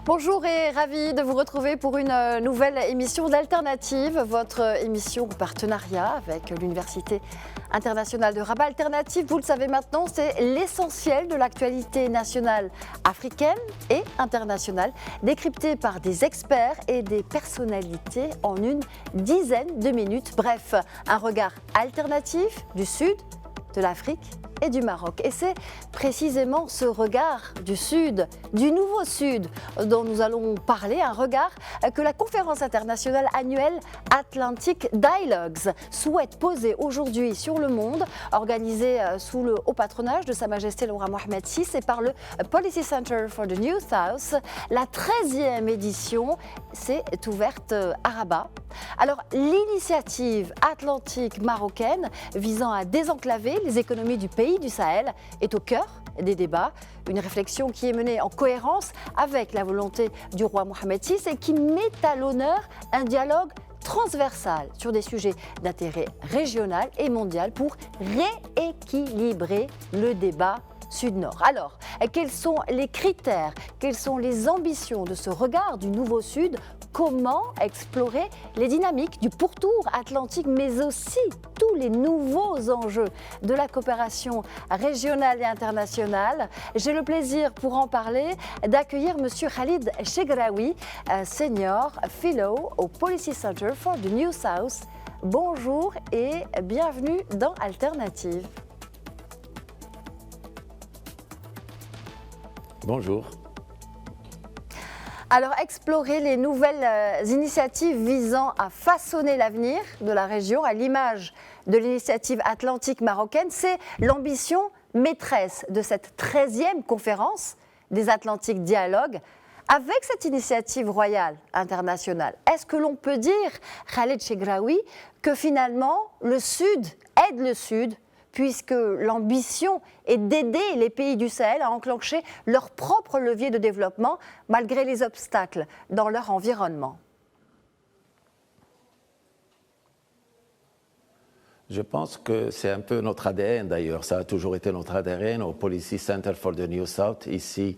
Bonjour et ravi de vous retrouver pour une nouvelle émission d'Alternative, votre émission en partenariat avec l'Université internationale de Rabat. Alternative, vous le savez maintenant, c'est l'essentiel de l'actualité nationale africaine et internationale, décryptée par des experts et des personnalités en une dizaine de minutes. Bref, un regard alternatif du Sud, de l'Afrique et du Maroc. Et c'est précisément ce regard du Sud, du Nouveau Sud, dont nous allons parler, un regard que la conférence internationale annuelle Atlantic Dialogues souhaite poser aujourd'hui sur le monde, organisée sous le haut patronage de Sa Majesté le Roi Mohammed VI et par le Policy Center for the New South. La 13e édition s'est ouverte à Rabat. Alors, l'initiative atlantique marocaine visant à désenclaver les économies du pays du Sahel est au cœur des débats. Une réflexion qui est menée en cohérence avec la volonté du roi Mohammed VI et qui met à l'honneur un dialogue transversal sur des sujets d'intérêt régional et mondial pour rééquilibrer le débat Sud-Nord. Alors, quels sont les critères, quelles sont les ambitions de ce regard du Nouveau Sud? Comment explorer les dynamiques du pourtour atlantique, mais aussi tous les nouveaux enjeux de la coopération régionale et internationale? J'ai le plaisir, pour en parler, d'accueillir M. Khalid Chegraoui, Senior Fellow au Policy Center for the New South. Bonjour et bienvenue dans Alternative. Bonjour. Alors, explorer les nouvelles initiatives visant à façonner l'avenir de la région à l'image de l'initiative atlantique marocaine, c'est l'ambition maîtresse de cette 13e conférence des Atlantic Dialogues avec cette initiative royale internationale. Est-ce que l'on peut dire, Khalid Chegraoui, que finalement le Sud aide le Sud, puisque l'ambition est d'aider les pays du Sahel à enclencher leur propre levier de développement malgré les obstacles dans leur environnement? Je pense que c'est un peu notre ADN d'ailleurs, ça a toujours été notre ADN au Policy Center for the New South, ici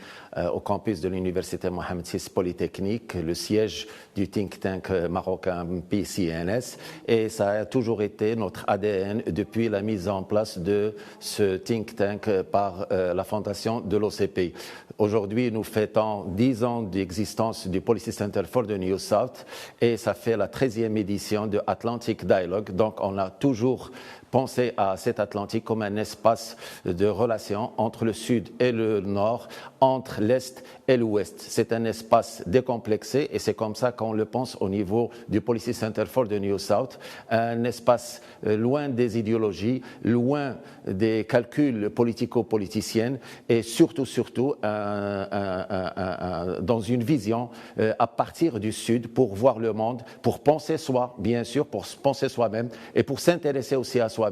au campus de l'Université Mohammed VI Polytechnique, le siège du think tank marocain PCNS, et ça a toujours été notre ADN depuis la mise en place de ce think tank par la fondation de l'OCP. Aujourd'hui, nous fêtons 10 ans d'existence du Policy Center for the New South et ça fait la 13e édition de Atlantic Dialogue, donc on a toujours penser à cet Atlantique comme un espace de relation entre le Sud et le Nord, entre l'Est et l'Ouest. C'est un espace décomplexé et c'est comme ça qu'on le pense au niveau du Policy Center for the New South, un espace loin des idéologies, loin des calculs politico-politiciens et surtout dans une vision à partir du Sud pour voir le monde, pour penser soi, bien sûr, pour penser soi-même et pour s'intéresser aussi à soi-même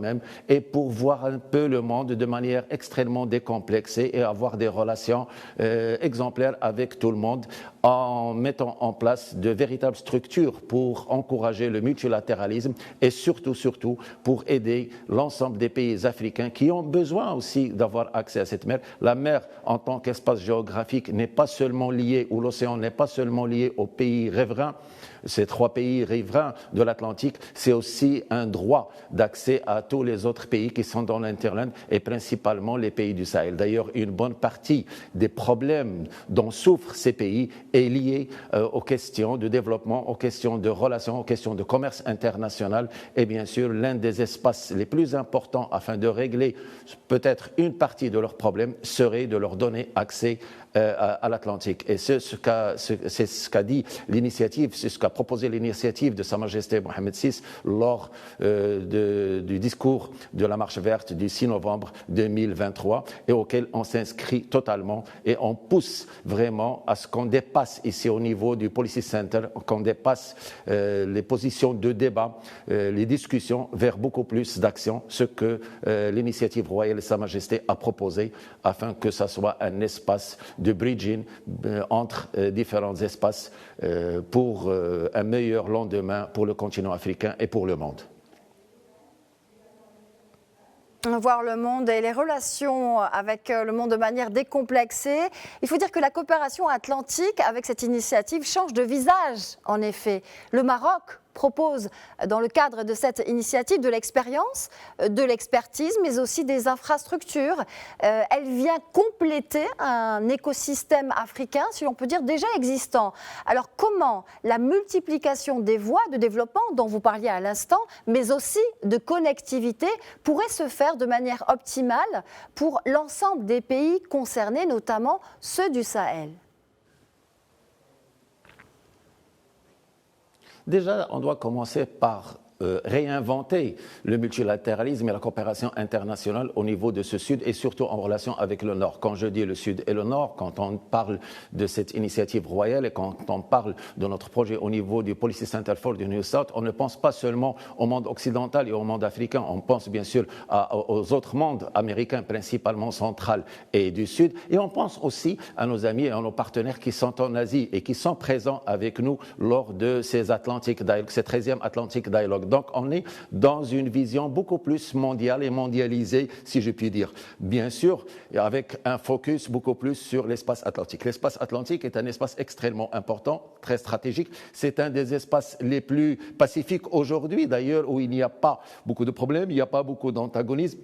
et pour voir un peu le monde de manière extrêmement décomplexée et avoir des relations exemplaires avec tout le monde en mettant en place de véritables structures pour encourager le multilatéralisme et surtout pour aider l'ensemble des pays africains qui ont besoin aussi d'avoir accès à cette mer. La mer en tant qu'espace géographique n'est pas seulement liée, ou l'océan n'est pas seulement lié aux pays riverains, ces 3 pays riverains de l'Atlantique, c'est aussi un droit d'accès à tous les autres pays qui sont dans l'interland et principalement les pays du Sahel. D'ailleurs, une bonne partie des problèmes dont souffrent ces pays est liée aux questions de développement, aux questions de relations, aux questions de commerce international et bien sûr l'un des espaces les plus importants afin de régler peut-être une partie de leurs problèmes serait de leur donner accès à l'Atlantique. Et c'est ce qu'a dit l'initiative, c'est ce qu'a proposé l'initiative de Sa Majesté Mohammed VI lors du discours de la Marche verte du 6 novembre 2023 et auquel on s'inscrit totalement et on pousse vraiment à ce qu'on dépasse ici au niveau du Policy Center, qu'on dépasse les positions de débat, les discussions vers beaucoup plus d'action, ce que l'initiative royale de Sa Majesté a proposé afin que ça soit un espace de bridging entre différents espaces pour un meilleur lendemain pour le continent africain et pour le monde. voir le monde et les relations avec le monde de manière décomplexée. Il faut dire que la coopération atlantique, avec cette initiative, change de visage, en effet. Le Maroc propose, dans le cadre de cette initiative, de l'expérience, de l'expertise, mais aussi des infrastructures. Elle vient compléter un écosystème africain, si l'on peut dire, déjà existant. Alors comment la multiplication des voies de développement dont vous parliez à l'instant, mais aussi de connectivité, pourrait se faire de manière optimale pour l'ensemble des pays concernés, notamment ceux du Sahel? Déjà, on doit commencer par réinventer le multilatéralisme et la coopération internationale au niveau de ce Sud et surtout en relation avec le Nord. Quand je dis le Sud et le Nord, quand on parle de cette initiative royale et quand on parle de notre projet au niveau du Policy Center for the New South, on ne pense pas seulement au monde occidental et au monde africain, on pense bien sûr aux autres mondes américains, principalement central et du Sud, et on pense aussi à nos amis et à nos partenaires qui sont en Asie et qui sont présents avec nous lors de ces Atlantic Dialogue, ces 13e Atlantic Dialogue. Donc, on est dans une vision beaucoup plus mondiale et mondialisée, si je puis dire. Bien sûr, avec un focus beaucoup plus sur l'espace atlantique. L'espace atlantique est un espace extrêmement important, très stratégique. C'est un des espaces les plus pacifiques aujourd'hui, d'ailleurs, où il n'y a pas beaucoup de problèmes, il n'y a pas beaucoup d'antagonisme.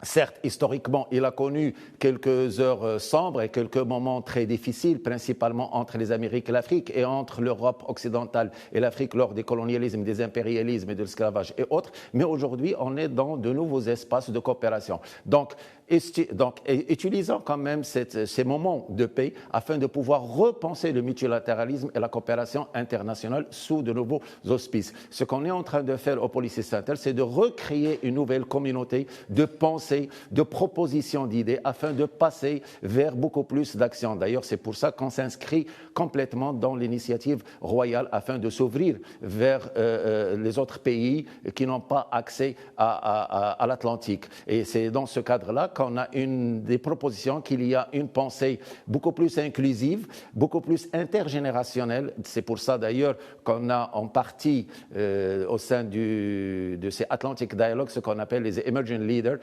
Certes, historiquement, il a connu quelques heures sombres et quelques moments très difficiles, principalement entre les Amériques et l'Afrique et entre l'Europe occidentale et l'Afrique lors des colonialismes, des impérialismes et de l'esclavage et autres. Mais aujourd'hui, on est dans de nouveaux espaces de coopération. Donc, utilisant quand même ces moments de paix afin de pouvoir repenser le multilatéralisme et la coopération internationale sous de nouveaux auspices. Ce qu'on est en train de faire au Policy Center, c'est de recréer une nouvelle communauté de pensée, de propositions d'idées afin de passer vers beaucoup plus d'actions. D'ailleurs, c'est pour ça qu'on s'inscrit complètement dans l'initiative royale afin de s'ouvrir vers les autres pays qui n'ont pas accès à l'Atlantique. Et c'est dans ce cadre-là qu'on a des propositions, qu'il y a une pensée beaucoup plus inclusive, beaucoup plus intergénérationnelle. C'est pour ça d'ailleurs qu'on a en partie au sein de ces Atlantic Dialogue ce qu'on appelle les Emerging Leaders.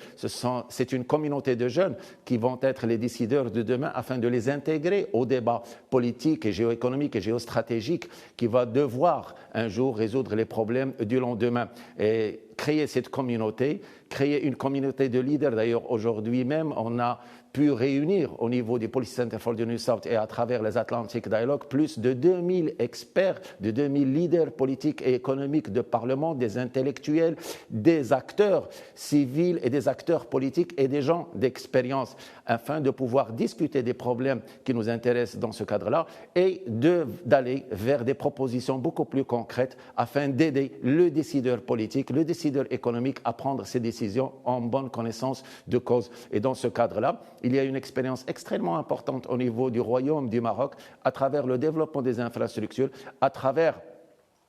C'est une communauté de jeunes qui vont être les décideurs de demain afin de les intégrer au débat politique et géoéconomique et géostratégique qui va devoir un jour résoudre les problèmes du lendemain. Et créer cette communauté, créer une communauté de leaders. D'ailleurs, aujourd'hui même, on a pu réunir au niveau du Policy Center for the New South et à travers les Atlantic Dialogue plus de 2000 experts, de 2000 leaders politiques et économiques de parlement, des intellectuels, des acteurs civils et des acteurs politiques et des gens d'expérience afin de pouvoir discuter des problèmes qui nous intéressent dans ce cadre-là et d'aller vers des propositions beaucoup plus concrètes afin d'aider le décideur politique, le décideur économique à prendre ses décisions en bonne connaissance de cause. Et dans ce cadre-là, il y a une expérience extrêmement importante au niveau du Royaume du Maroc à travers le développement des infrastructures, à travers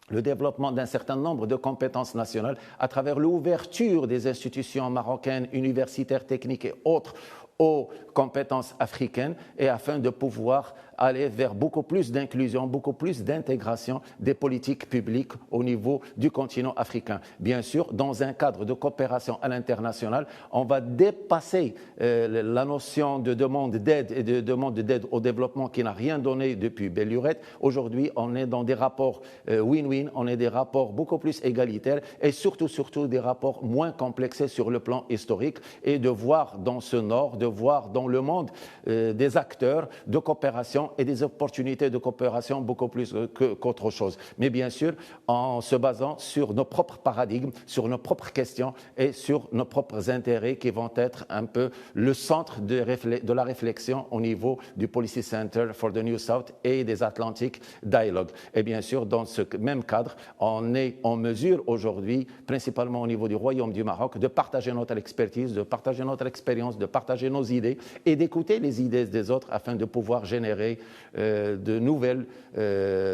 le développement d'un certain nombre de compétences nationales, à travers l'ouverture des institutions marocaines, universitaires, techniques et autres aux compétences africaines et afin de pouvoir aller vers beaucoup plus d'inclusion, beaucoup plus d'intégration des politiques publiques au niveau du continent africain. Bien sûr, dans un cadre de coopération à l'international, on va dépasser la notion de demande d'aide et de demande d'aide au développement qui n'a rien donné depuis Belle Lurette. Aujourd'hui, on est dans des rapports win-win, on est des rapports beaucoup plus égalitaires et surtout des rapports moins complexés sur le plan historique et de voir dans ce Nord, de voir dans le monde des acteurs de coopération et des opportunités de coopération beaucoup plus qu'autre chose. Mais bien sûr, en se basant sur nos propres paradigmes, sur nos propres questions et sur nos propres intérêts qui vont être un peu le centre de la réflexion au niveau du Policy Center for the New South et des Atlantic Dialogue. Et bien sûr, dans ce même cadre, on est en mesure aujourd'hui, principalement au niveau du Royaume du Maroc, de partager notre expertise, de partager notre expérience, de partager nos idées et d'écouter les idées des autres afin de pouvoir générer de nouvelles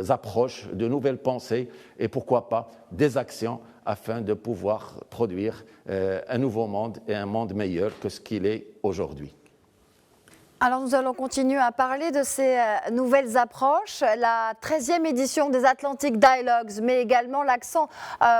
approches, de nouvelles pensées et pourquoi pas des actions afin de pouvoir produire un nouveau monde et un monde meilleur que ce qu'il est aujourd'hui. Alors nous allons continuer à parler de ces nouvelles approches, la 13e édition des Atlantic Dialogues, mais également l'accent,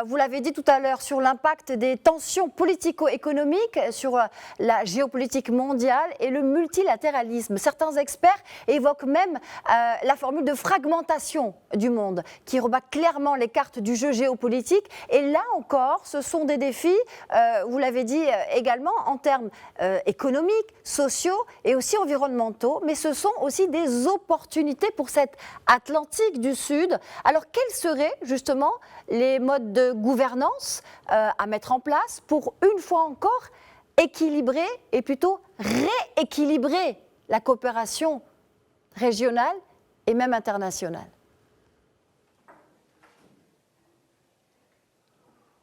vous l'avez dit tout à l'heure, sur l'impact des tensions politico-économiques, sur la géopolitique mondiale et le multilatéralisme. Certains experts évoquent même la formule de fragmentation du monde, qui rebat clairement les cartes du jeu géopolitique. Et là encore, ce sont des défis, vous l'avez dit également, en termes économiques, sociaux et aussi environnementaux, mais ce sont aussi des opportunités pour cette Atlantique du Sud. Alors, quels seraient justement les modes de gouvernance à mettre en place pour, une fois encore, équilibrer et plutôt rééquilibrer la coopération régionale et même internationale?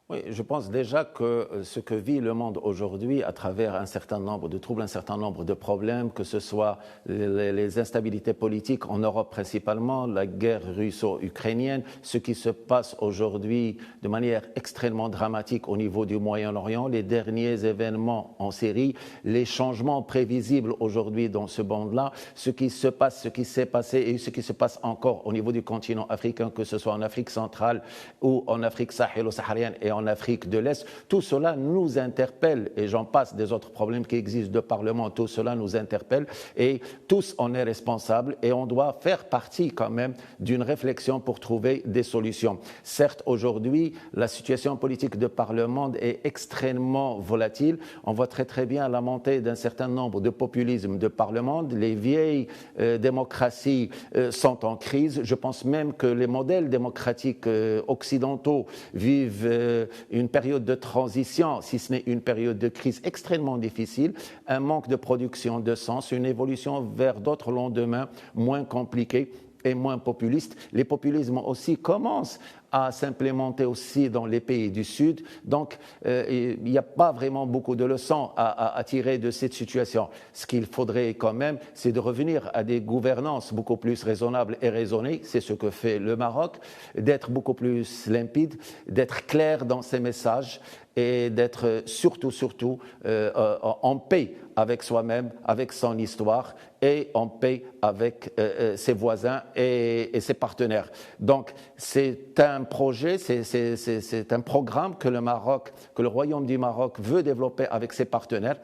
Oui, je pense déjà que ce que vit le monde aujourd'hui à travers un certain nombre de troubles, un certain nombre de problèmes, que ce soit les instabilités politiques en Europe principalement, la guerre russo-ukrainienne, ce qui se passe aujourd'hui de manière extrêmement dramatique au niveau du Moyen-Orient, les derniers événements en Syrie, les changements prévisibles aujourd'hui dans ce monde-là, ce qui se passe, ce qui s'est passé et ce qui se passe encore au niveau du continent africain, que ce soit en Afrique centrale ou en Afrique sahélo-saharienne et en Afrique de l'Est, tout cela nous interpelle, et j'en passe des autres problèmes qui existent de par le monde, tout cela nous interpelle et tous on est responsables et on doit faire partie quand même d'une réflexion pour trouver des solutions. Certes, aujourd'hui, la situation politique de par le monde est extrêmement volatile. On voit très bien la montée d'un certain nombre de populismes de par le monde. Les vieilles démocraties sont en crise. Je pense même que les modèles démocratiques occidentaux vivent une période de transition, si ce n'est une période de crise extrêmement difficile, un manque de production de sens, une évolution vers d'autres lendemains moins compliqués et moins populistes. Les populismes aussi commencent à s'implémenter aussi dans les pays du Sud. Donc, il n'y a pas vraiment beaucoup de leçons à tirer de cette situation. Ce qu'il faudrait quand même, c'est de revenir à des gouvernances beaucoup plus raisonnables et raisonnées. C'est ce que fait le Maroc, d'être beaucoup plus limpide, d'être clair dans ses messages et d'être surtout en paix avec soi-même, avec son histoire et en paix avec ses voisins et ses partenaires. Donc, c'est un projet, c'est un programme que le Royaume du Maroc veut développer avec ses partenaires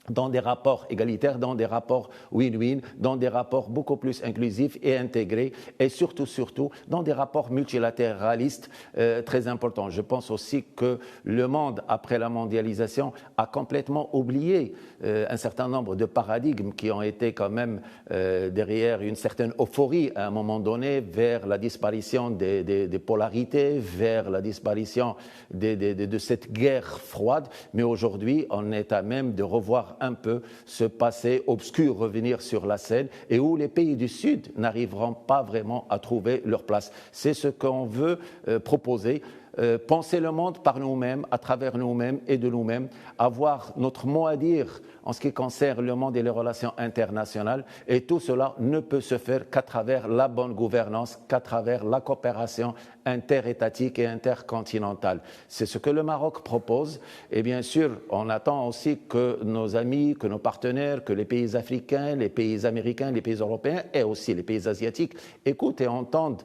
dans des rapports égalitaires, dans des rapports win-win, dans des rapports beaucoup plus inclusifs et intégrés et surtout dans des rapports multilatéralistes très importants. Je pense aussi que le monde, après la mondialisation, a complètement oublié un certain nombre de paradigmes qui ont été quand même derrière une certaine euphorie à un moment donné vers la disparition des polarités, vers la disparition de cette guerre froide. Mais aujourd'hui, on est à même de revoir un peu ce passé obscur revenir sur la scène et où les pays du Sud n'arriveront pas vraiment à trouver leur place. C'est ce qu'on veut proposer. Penser le monde par nous-mêmes, à travers nous-mêmes et de nous-mêmes, avoir notre mot à dire en ce qui concerne le monde et les relations internationales. Et tout cela ne peut se faire qu'à travers la bonne gouvernance, qu'à travers la coopération interétatique et intercontinentale. C'est ce que le Maroc propose. Et bien sûr, on attend aussi que nos amis, que nos partenaires, que les pays africains, les pays américains, les pays européens et aussi les pays asiatiques écoutent et entendent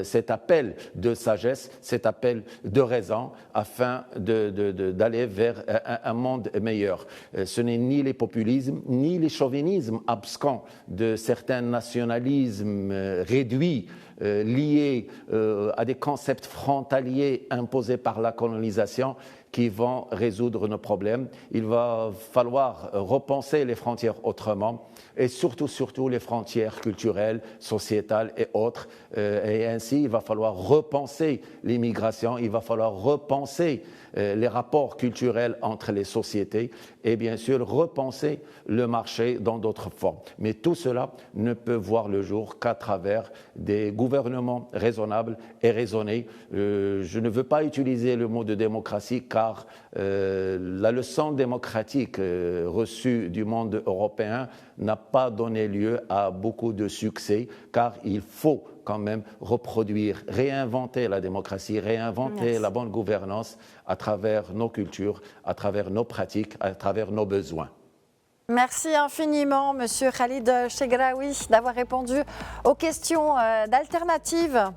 cet appel de sagesse, cet appel de raison afin d'aller vers un monde meilleur. Ce n'est ni les populismes, ni les chauvinismes abscons de certains nationalismes réduits liés à des concepts frontaliers imposés par la colonisation qui vont résoudre nos problèmes. Il va falloir repenser les frontières autrement et surtout les frontières culturelles, sociétales et autres. Et ainsi, il va falloir repenser l'immigration, il va falloir repenser les rapports culturels entre les sociétés et bien sûr repenser le marché dans d'autres formes. Mais tout cela ne peut voir le jour qu'à travers des gouvernements raisonnables et raisonnés. Je ne veux pas utiliser le mot de démocratie car la leçon démocratique reçue du monde européen n'a pas donné lieu à beaucoup de succès car il faut quand même reproduire, réinventer la démocratie, réinventer la bonne gouvernance à travers nos cultures, à travers nos pratiques, à travers nos besoins. Merci infiniment, Monsieur Khalid Chegraoui, d'avoir répondu aux questions d'Alternative.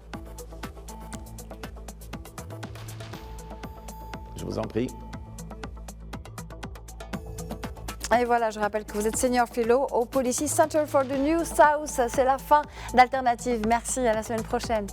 Je vous en prie. Et voilà, je rappelle que vous êtes Senior Fellow au Policy Center for the New South. C'est la fin d'Alternative. Merci, à la semaine prochaine.